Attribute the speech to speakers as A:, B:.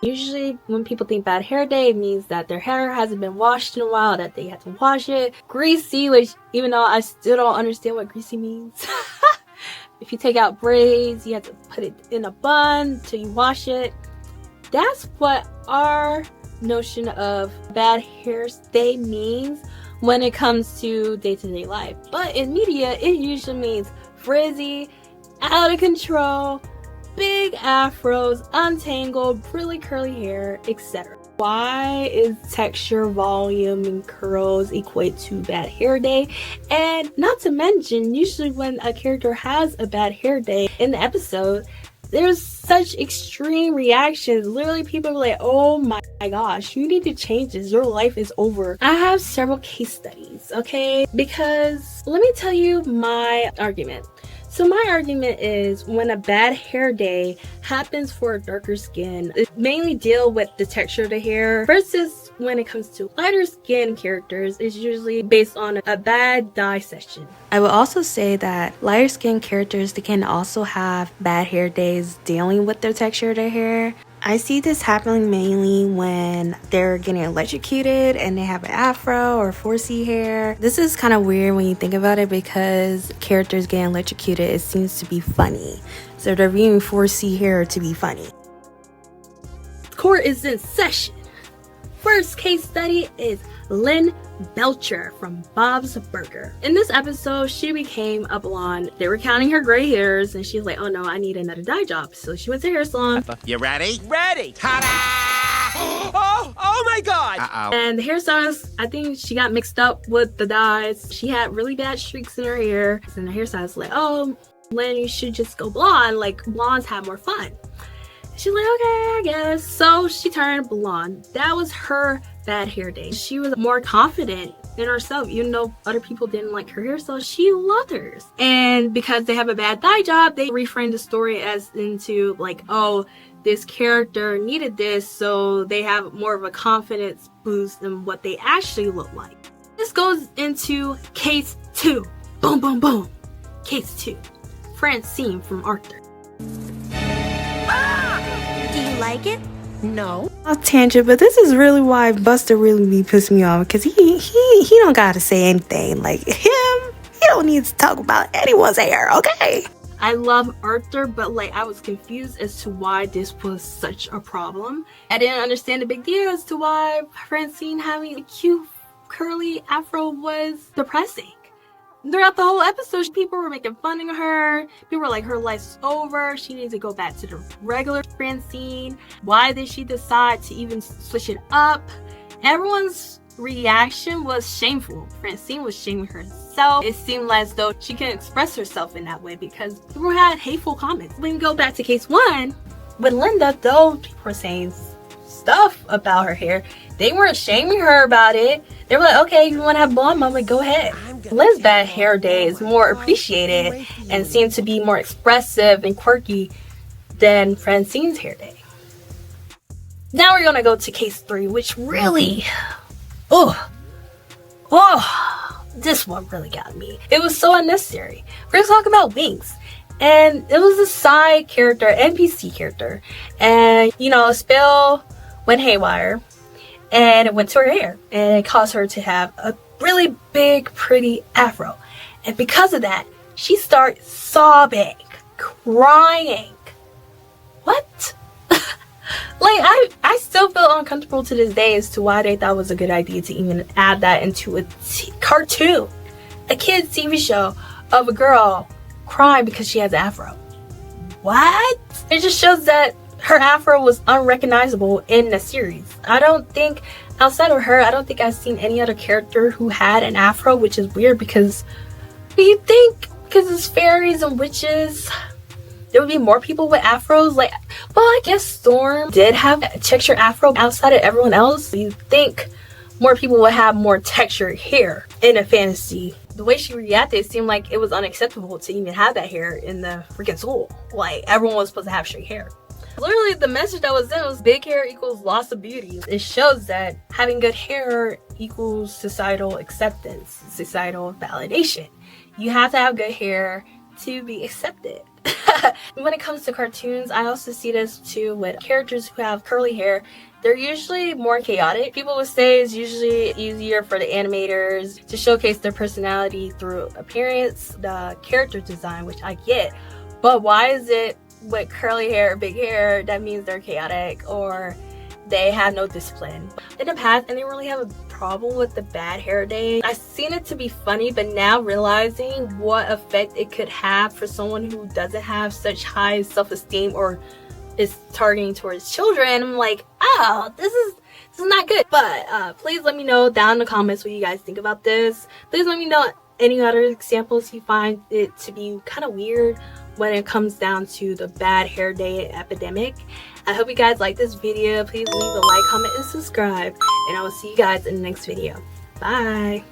A: Usually when people think bad hair day, it means that their hair hasn't been washed in a while, that they have to wash it. Greasy, which even though I still don't understand what greasy means. If you take out braids, you have to put it in a bun till you wash it. That's what our notion of bad hair day means when it comes to day-to-day life. But in media, it usually means frizzy, out of control, big afros, untangled, really curly hair, etc. Why is texture, volume, and curls equate to bad hair day? And not to mention, usually when a character has a bad hair day in the episode, there's such extreme reactions. Literally, people are like, oh my gosh, you need to change this. Your life is over. I have several case studies, okay? Because let me tell you my argument. So my argument is when a bad hair day happens for darker skin, it mainly deal with the texture of the hair versus when it comes to lighter skin characters, it's usually based on a bad dye session. I would also say that lighter skin characters, they can also have bad hair days dealing with the texture of their hair. I see this happening mainly when they're getting electrocuted and they have an afro or 4C hair. This is kind of weird when you think about it because characters getting electrocuted, it seems to be funny. So they're viewing 4C hair to be funny. Court is in session. First case study is Lynn Belcher from Bob's Burger. In this episode, she became a blonde. They were counting her gray hairs and she's like, oh no, I need another dye job. So she went to hair salon.
B: You ready? Ready! Ta-da! Oh my god! Uh-oh.
A: And the hairstylist, I think she got mixed up with the dyes. She had really bad streaks in her hair. And the hairstylist was like, oh, Lynn, you should just go blonde. Like, blondes have more fun. She's like, okay, I guess. So she turned blonde. That was her bad hair day. She was more confident in herself, even though other people didn't like her hairstyle. She loved hers. And because they have a bad dye job, they reframed the story as into like, oh, this character needed this, so they have more of a confidence boost than what they actually look like. This goes into case 2. Boom, boom, boom. Case 2. Francine from Arthur.
C: Do you like it?
D: No.
C: Off tangent, but this is really why Buster really be pissing me off because he don't gotta say anything. Like him, he don't need to talk about anyone's hair, okay?
A: I love Arthur, but like I was confused as to why this was such a problem. I didn't understand the big deal as to why Francine having a cute curly afro was depressing. Throughout the whole episode, people were making fun of her. People were like, her life's over. She needs to go back to the regular Francine. Why did she decide to even switch it up? Everyone's reaction was shameful. Francine was shaming herself. It seemed as though she couldn't express herself in that way because people had hateful comments. When we go back to case 1, with Linda, though people were saying stuff about her hair, they weren't shaming her about it. They were like, okay, you want to have blonde moment, go ahead. Lynn's bad hair day is more appreciated and seemed to be more expressive and quirky than Francine's hair day. Now we're gonna go to case 3, which really, this one really got me. It was so unnecessary. We're gonna talk about Winx. And it was a side character, NPC character. And, you know, a spell went haywire. And it went to her hair. And it caused her to have a really big, pretty afro. And because of that, she started sobbing, crying. What? Like, I still feel uncomfortable to this day as to why they thought it was a good idea to even add that into a cartoon. A kid's TV show of a girl crying because she has an afro. What? It just shows that her afro was unrecognizable in the series. I don't think, outside of her, I don't think I've seen any other character who had an afro, which is weird because you think because it's fairies and witches, there would be more people with afros. Like, well, I guess Storm did have a texture afro outside of everyone else. You think more people would have more textured hair in a fantasy. The way she reacted, it seemed like it was unacceptable to even have that hair in the freaking school. Like, everyone was supposed to have straight hair. Literally, the message that was in was big hair equals loss of beauty. It shows that having good hair equals societal acceptance, societal validation. You have to have good hair to be accepted. When it comes to cartoons, I also see this too with characters who have curly hair. They're usually more chaotic. People would say it's usually easier for the animators to showcase their personality through appearance, the character design, which I get. But why is it with curly hair or big hair that means they're chaotic or they have no discipline? In the past, I didn't really have a problem with the bad hair day. I've seen it to be funny, but now realizing what effect it could have for someone who doesn't have such high self-esteem or is targeting towards children, I'm like, oh, this is not good. But please let me know down in the comments what you guys think about this. Please let me know any other examples you find it to be kind of weird when it comes down to the bad hair day epidemic. I hope you guys like this video. Please leave a like, comment, and subscribe. And I will see you guys in the next video. Bye.